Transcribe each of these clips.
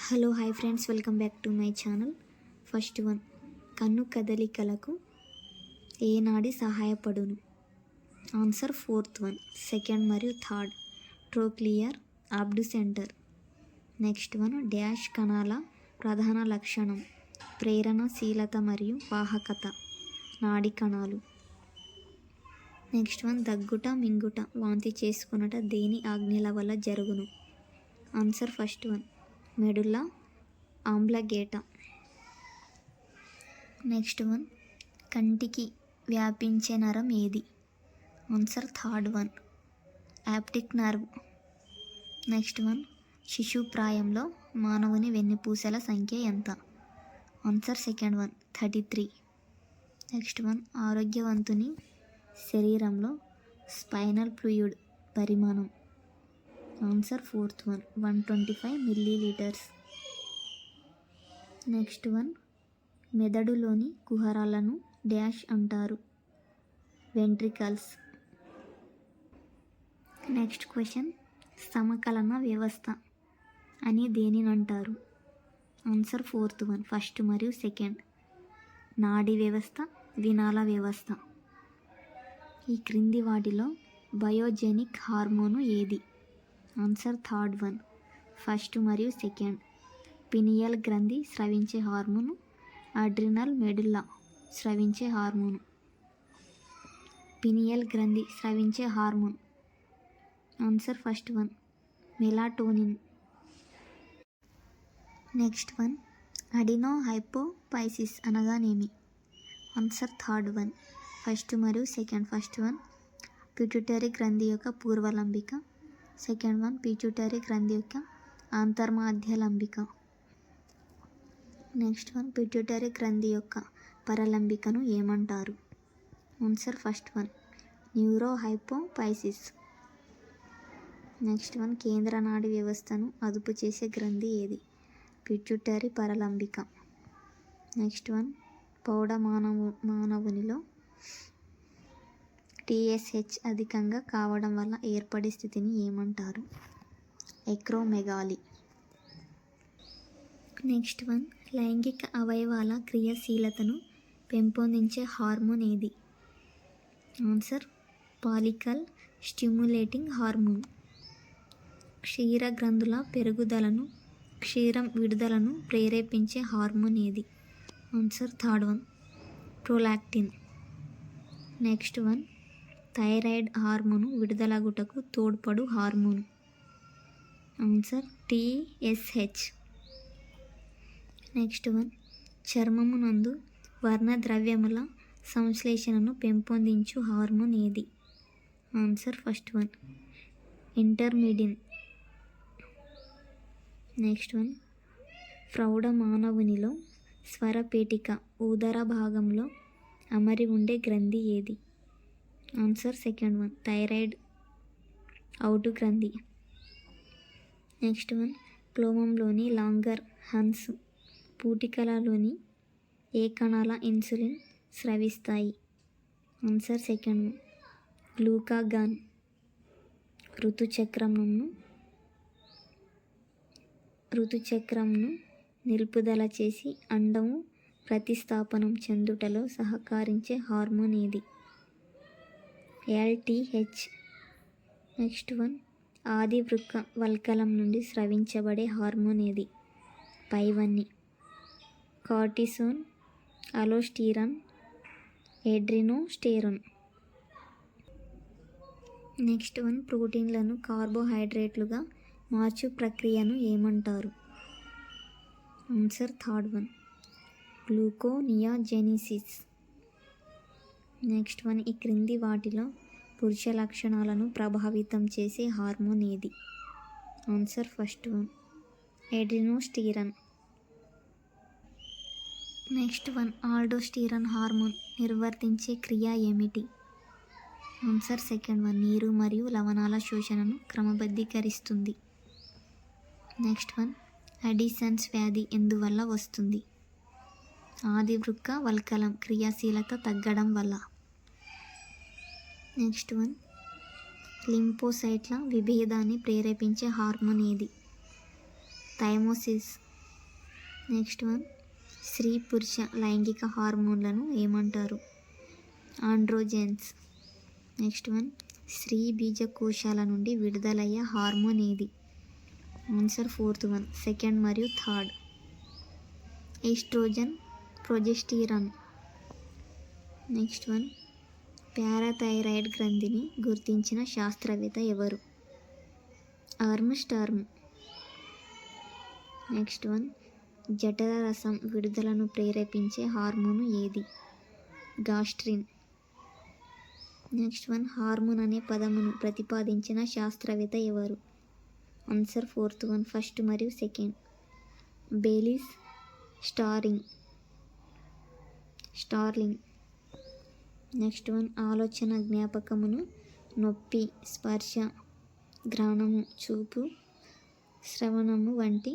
Hello hi friends, welcome back to my channel. First one, కన్ను కదలికలకు ఏ నాడి సహాయపడును? Answer fourth one, second మరియు third, ట్రోక్లియర్ అబ్డుసెంటర్. Next one, dash కణాల ప్రధాన లక్షణం ప్రేరణశీలత మరియు వాహకత నాడి కణాలు. నెక్స్ట్ వన్, దగ్గుట మింగుట వాంతి చేసుకున్నట దేని ఆజ్ఞల వల్ల జరుగును? Answer first one, medulla oblongata. Next one, కంటికి వ్యాపించే నరం ఏది? Answer third one, optic nerve. Next one, శిశుప్రాయంలో మానవుని వెన్నుపూసల సంఖ్య ఎంత? Answer second one, 33. Next one, ఆరోగ్యవంతుని శరీరంలో స్పైనల్ ఫ్లూయిడ్ పరిమాణం? Answer fourth one, 125 ml. Next one, మెదడులోని కుహరాలను డాష్ అంటారు? వెంట్రికల్స్. నెక్స్ట్ క్వశ్చన్, సమకలన వ్యవస్థ అని దేనిని అంటారు? ఆన్సర్ ఫోర్త్ వన్, ఫస్ట్ మరియు సెకండ్, నాడీ వ్యవస్థ, వినాళ వ్యవస్థ. ఈ క్రింది వాటిలో బయోజెనిక్ హార్మోను ఏది? ఆన్సర్ థర్డ్ వన్, ఫస్ట్ మరియు సెకండ్, పినియల్ గ్రంథి స్రవించే హార్మోను, అడ్రినల్ మెడుల్లా స్రవించే హార్మోను. పినియల్ గ్రంథి స్రవించే hormone answer first one, melatonin. Next one, adeno hypophysis అనగానేమి? ఆన్సర్ థర్డ్ వన్, ఫస్ట్ మరియు సెకండ్, ఫస్ట్ వన్ పిట్యూటరీ గ్రంథి యొక్క పూర్వలంబిక, సెకండ్ వన్ పిట్యూటరీ గ్రంథి యొక్క అంతర్మధ్యలంబిక. నెక్స్ట్ వన్, పిట్యూటరీ గ్రంథి యొక్క పరలంబికను ఏమంటారు? Answer first one, neurohypophysis. Next one, కేంద్ర నాడీ వ్యవస్థను అదుపు చేసే గ్రంథి ఏది? పిట్యూటరీ పరలంబిక. నెక్స్ట్ వన్, ప్రౌఢ మానవునిలో TSH అధికంగా కావడం వల్ల ఏర్పడే స్థితిని ఏమంటారు? ఎక్రోమెగాలీ. నెక్స్ట్ వన్, లైంగిక అవయవాల క్రియాశీలతను పెంపొందించే హార్మోన్ ఏది? Answer follicle stimulating hormone. క్షీర గ్రంథుల పెరుగుదలను, క్షీరం విడుదలను ప్రేరేపించే హార్మోన్ ఏది? Answer third one, prolactin. Next one, thyroid hormone విడుదలగుటకు తోడ్పడు hormone? Answer TSH. Next one, చర్మము నందు వర్ణద్రవ్యముల సంశ్లేషణను పెంపొందించు హార్మోన్ ఏది? Answer first one, intermedin. Next one, ప్రౌఢ మానవునిలో స్వరపేటిక ఉదర భాగంలో అమరి ఉండే గ్రంథి ఏది? ఆన్సర్ సెకండ్ వన్, థైరాయిడ్ అవుటు గ్రంథి. నెక్స్ట్ వన్, క్లోమంలోని లాంగర్ హన్స్ పూటికలలోని ఏ కణాల ఇన్సులిన్ స్రవిస్తాయి? Answer second one, glucagon. ఋతుచక్రంను నిలుపుదల చేసి అండము ప్రతిస్థాపనం చెందుటలో సహకరించే హార్మోన్ ఏది? LTH. నెక్స్ట్ వన్, ఆది వృక్క వల్కలం నుండి స్రవించబడే హార్మోన్ ఏది? పైవన్నీ, cortisone, aldosterone, adrenosterone. Next one, ప్రోటీన్లను కార్బోహైడ్రేట్లుగా మార్చు ప్రక్రియను ఏమంటారు? Answer third one, gluconeogenesis. Next one, ఈ క్రింది వాటిలో పురుష లక్షణాలను ప్రభావితం చేసే హార్మోన్ ఏది? Answer first one, adrenosterone. Next one, aldosterone hormone నిర్వర్తించే క్రియ ఏమిటి? ఆన్సర్ సెకండ్ వన్, నీరు మరియు లవణాల శోషణను క్రమబద్ధీకరిస్తుంది. నెక్స్ట్ వన్, అడిసన్స్ వ్యాధి ఎందువల్ల వస్తుంది? ఆది వృక్క వల్కలం క్రియాశీలత తగ్గడం వల్ల. నెక్స్ట్ వన్, లింఫోసైట్ల విభేదాన్ని ప్రేరేపించే హార్మోన్ ఏది? థైమోసిస్. నెక్స్ట్ వన్, స్త్రీ పురుష లైంగిక హార్మోన్లను ఏమంటారు? ఆండ్రోజెన్స్. నెక్స్ట్ వన్, స్త్రీ బీజకోశాల నుండి విడుదలయ్యే హార్మోన్ ఏది? ఆన్సర్ ఫోర్త్ వన్, సెకండ్ మరియు third. Oestrogen, progesterone. Next one, parathyroid గ్రంథిని గుర్తించిన శాస్త్రవేత్త ఎవరు? ఆర్మ్స్ట్రాంగ్. నెక్స్ట్ వన్, జఠర రసం విడుదలను ప్రేరేపించే హార్మోను ఏది? గాస్ట్రిన్. నెక్స్ట్ వన్, హార్మోన్ అనే పదమును ప్రతిపాదించిన శాస్త్రవేత్త ఎవరు? ఆన్సర్ ఫోర్త్ వన్, ఫస్ట్ మరియు second. Bayliss starling. Next one, ఆలోచన జ్ఞాపకమును, నొప్పి, స్పర్శ, ఘ్రాణము, చూపు, శ్రవణము వంటి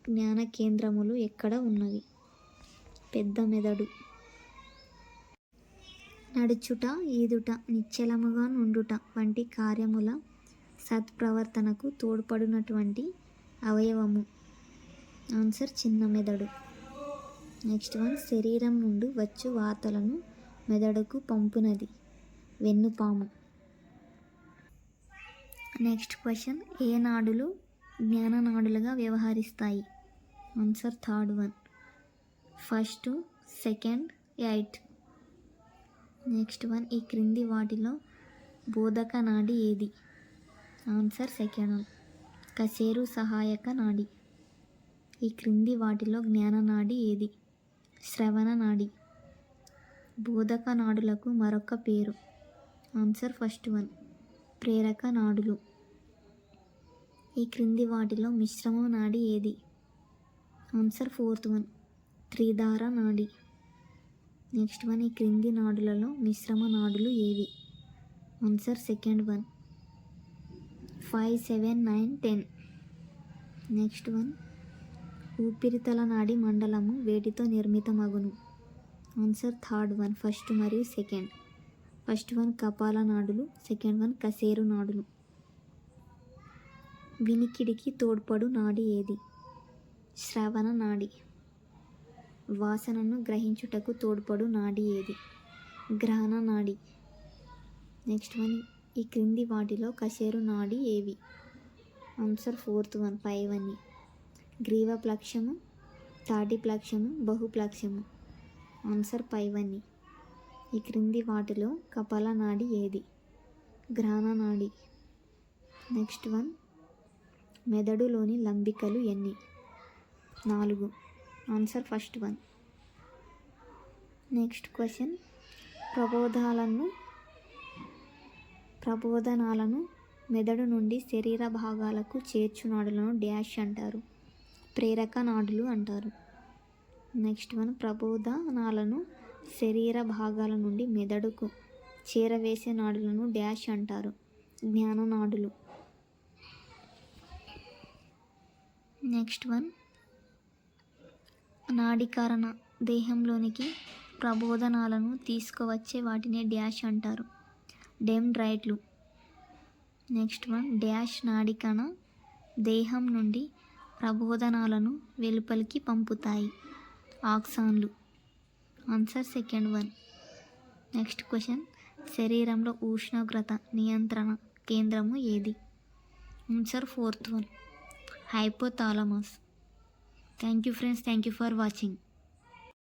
జ్ఞాన కేంద్రములు ఎక్కడ ఉన్నవి? పెద్ద మెదడు. నడుచుట, ఈదుట, నిశ్చలముగా నుండుట వంటి కార్యముల సత్ప్రవర్తనకు తోడ్పడినటువంటి అవయవము? ఆన్సర్ చిన్న మెదడు. నెక్స్ట్ వన్, శరీరం నుండి వచ్చు వార్తలను మెదడుకు పంపునది? వెన్నుపాము. నెక్స్ట్ క్వశ్చన్, ఏ నాడులు జ్ఞాననాడులుగా వ్యవహరిస్తాయి? Answer third one, first, second, eighth. Next one, ఈ క్రింది వాటిలో బోధక నాడి ఏది? ఆన్సర్ సెకండ్ వన్, కశేరు సహాయక నాడి. ఈ క్రింది వాటిలో జ్ఞాననాడి ఏది? శ్రవణ నాడి. బోధక నాడులకు మరొక పేరు? ఆన్సర్ ఫస్ట్ వన్, ప్రేరక నాడులు. ఈ క్రింది వాటిలో మిశ్రమ నాడి ఏది? ఆన్సర్ ఫోర్త్ వన్, త్రిధార నాడి. నెక్స్ట్ వన్, ఈ క్రింది నాడులలో మిశ్రమ నాడులు ఏవి? Answer second one, 5, 7, 9, 10. Next one, ఊపిరితల నాడి మండలము వేటితో నిర్మితమగును? ఆన్సర్ థర్డ్ వన్, ఫస్ట్ మరియు సెకండ్. ఫస్ట్ వన్ కపాల నాడులు, సెకండ్ వన్ కశేరు నాడులు. వినికిడికి తోడ్పడు నాడి ఏది? శ్రవణ నాడి. వాసనను గ్రహించుటకు తోడ్పడు నాడి ఏది? గ్రహణ నాడి. నెక్స్ట్ వన్, ఈ క్రింది వాటిలో కశేరు నాడి ఏవి? ఆన్సర్ ఫోర్త్ వన్, పైవన్నీ. గ్రీవప్లక్షము, తాటిప్లక్షము, బహుప్లక్షము. ఆన్సర్ పైవన్నీ. ఈ క్రింది వాటిలో కపాల నాడి ఏది? గ్రహణ నాడి. నెక్స్ట్ వన్, మెదడులోని లంబికలు ఎన్ని? 4. Answer first one. Next question, ప్రబోధనాలను మెదడు నుండి శరీర భాగాలకు చేర్చు నాడులను డ్యాష్ అంటారు? ప్రేరక నాడులు అంటారు. నెక్స్ట్ వన్, ప్రబోధనాలను శరీర భాగాల నుండి మెదడుకు చేరవేసే నాడులను డ్యాష్ అంటారు? జ్ఞాన నాడులు. నెక్స్ట్ వన్, నాడీకరణ దేహంలోనికి ప్రబోధనాలను తీసుకువచ్చే వాటిని డ్యాష్ అంటారు? డెండ్రైట్లు. నెక్స్ట్ వన్, డ్యాష్ నాడీకణ దేహం నుండి ప్రబోధనాలను వెలుపలికి పంపుతాయి? ఆక్సాన్లు. Answer second one. Next question, శరీరంలో ఉష్ణోగ్రత నియంత్రణ కేంద్రము ఏది? Answer fourth one, hypothalamus. Thank you friends, thank you for watching.